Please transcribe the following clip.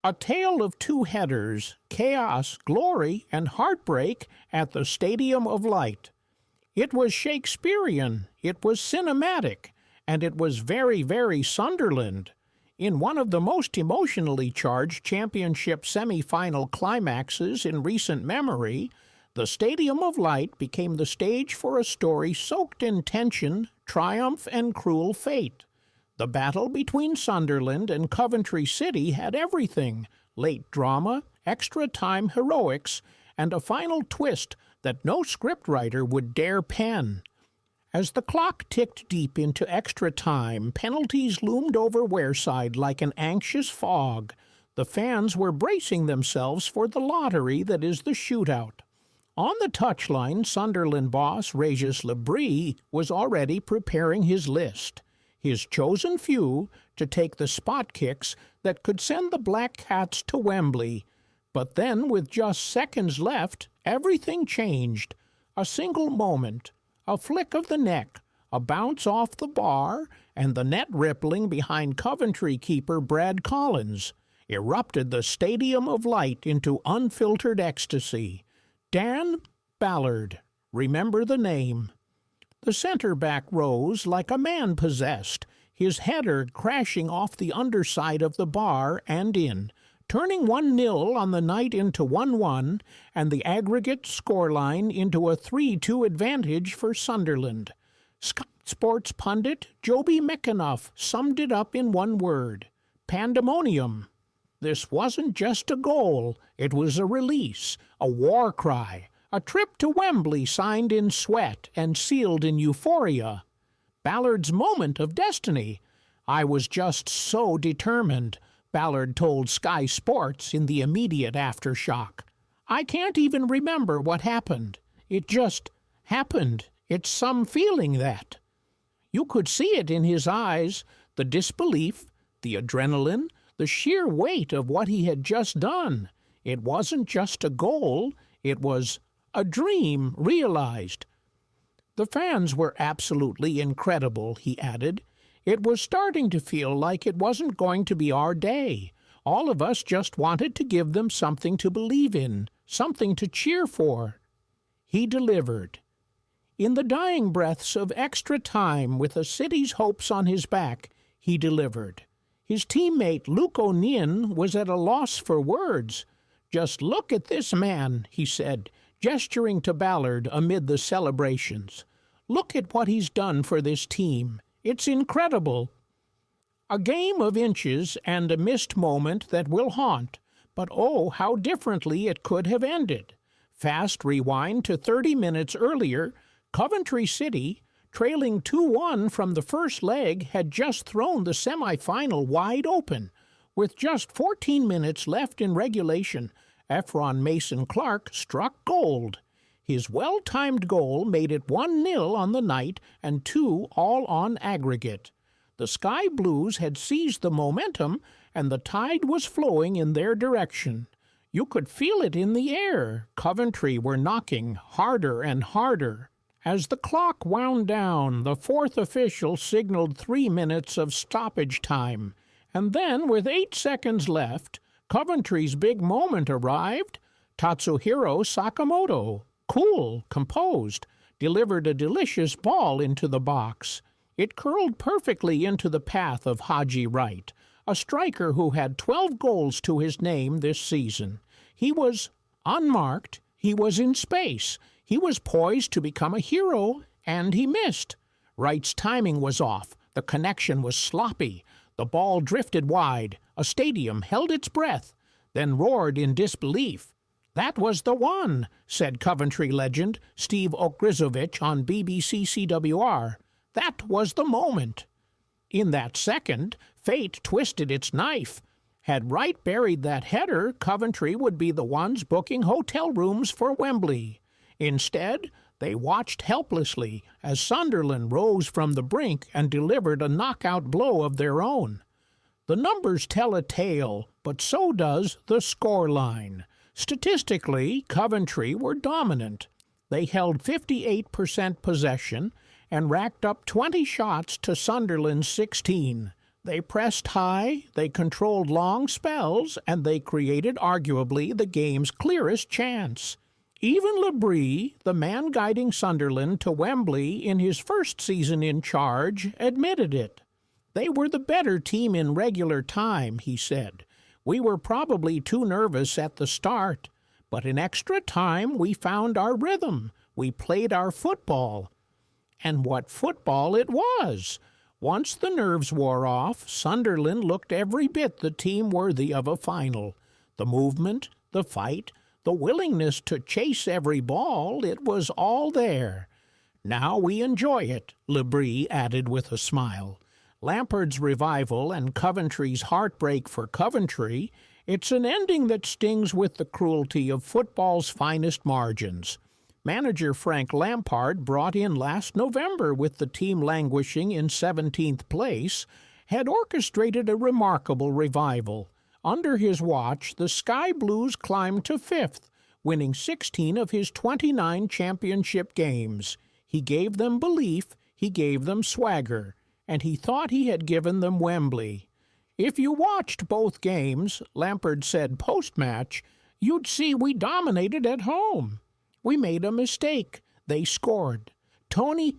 A tale of two headers, chaos, glory, and heartbreak at the Stadium of Light. It was Shakespearean, it was cinematic, and it was very, very Sunderland. In one of the most emotionally charged championship semi-final climaxes in recent memory, the Stadium of Light became the stage for a story soaked in tension, triumph, and cruel fate. The battle between Sunderland and Coventry City had everything: late drama, extra-time heroics, and a final twist that no scriptwriter would dare pen. As the clock ticked deep into extra time, penalties loomed over Wearside like an anxious fog. The fans were bracing themselves for the lottery that is the shootout. On the touchline, Sunderland boss Régis Le Bris was already preparing his list. His chosen few to take the spot kicks that could send the Black Cats to Wembley. But then, with just seconds left, everything changed. A single moment, a flick of the neck, a bounce off the bar, and the net rippling behind Coventry keeper Brad Collins erupted the Stadium of Light into unfiltered ecstasy. Dan Ballard, remember the name. The centre-back rose like a man possessed, his header crashing off the underside of the bar and in, turning 1-0 on the night into 1-1, and the aggregate scoreline into a 3-2 advantage for Sunderland. Sky Sports pundit Joby McAnuff summed it up in one word: pandemonium. This wasn't just a goal, it was a release, a war cry. A trip to Wembley signed in sweat and sealed in euphoria. Ballard's moment of destiny. I was just so determined, Ballard told Sky Sports in the immediate aftershock. I can't even remember what happened. It just happened. It's some feeling that. You could see it in his eyes, the disbelief, the adrenaline, the sheer weight of what he had just done. It wasn't just a goal, it was a dream realized. The fans were absolutely incredible, he added. It was starting to feel like it wasn't going to be our day. All of us just wanted to give them something to believe in, something to cheer for. He delivered. In the dying breaths of extra time, with the city's hopes on his back, he delivered. His teammate Luke O'Neill was at a loss for words. Just look at this man, he said, gesturing to Ballard amid the celebrations. Look at what he's done for this team. It's incredible. A game of inches and a missed moment that will haunt, but oh, how differently it could have ended. Fast rewind to 30 minutes earlier, Coventry City, trailing 2-1 from the first leg, had just thrown the semi-final wide open. With just 14 minutes left in regulation, Ephron Mason-Clark struck gold. His well-timed goal made it 1-0 on the night and 2 all on aggregate. The Sky Blues had seized the momentum, and the tide was flowing in their direction. You could feel it in the air. Coventry were knocking harder and harder. As the clock wound down, the fourth official signaled 3 minutes of stoppage time, and then, with 8 seconds left, Coventry's big moment arrived. Tatsuhiro Sakamoto, cool, composed, delivered a delicious ball into the box. It curled perfectly into the path of Haji Wright, a striker who had 12 goals to his name this season. He was unmarked, he was in space, he was poised to become a hero, and he missed. Wright's timing was off, the connection was sloppy, the ball drifted wide, a stadium held its breath, then roared in disbelief. That was the one, said Coventry legend Steve Okrizovich on BBC CWR. That was the moment. In that second, fate twisted its knife. Had Wright buried that header, Coventry would be the ones booking hotel rooms for Wembley. Instead, they watched helplessly as Sunderland rose from the brink and delivered a knockout blow of their own. The numbers tell a tale, but so does the scoreline. Statistically, Coventry were dominant. They held 58% possession and racked up 20 shots to Sunderland's 16. They pressed high, they controlled long spells, and they created arguably the game's clearest chance. Even Le Bris, the man guiding Sunderland to Wembley in his first season in charge, admitted it. They were the better team in regular time, he said. We were probably too nervous at the start, but in extra time we found our rhythm. We played our football. And what football it was! Once the nerves wore off, Sunderland looked every bit the team worthy of a final. The movement, the fight, the willingness to chase every ball, it was all there. Now we enjoy it, Le Bris added with a smile. Lampard's revival and Coventry's heartbreak for Coventry, it's an ending that stings with the cruelty of football's finest margins. Manager Frank Lampard, brought in last November with the team languishing in 17th place, had orchestrated a remarkable revival. Under his watch, the Sky Blues climbed to 5th, winning 16 of his 29 championship games. He gave them belief, he gave them swagger, and he thought he had given them Wembley. If you watched both games, Lampard said post-match, you'd see we dominated at home. We made a mistake. They scored. Tony,